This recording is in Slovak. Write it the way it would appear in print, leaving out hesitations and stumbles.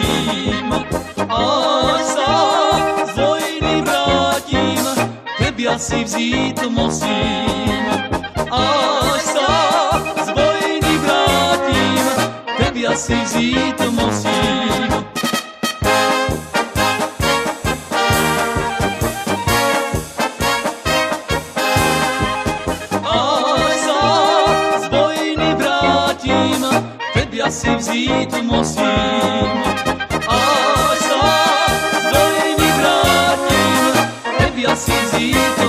musím, až sa z vojny vrátim, tebia si vzít musím. Až sa z vojny vrátim, tebia si vzít musím. Tebia si vzít musím, až sa z vojny vrátim, tebia si vzít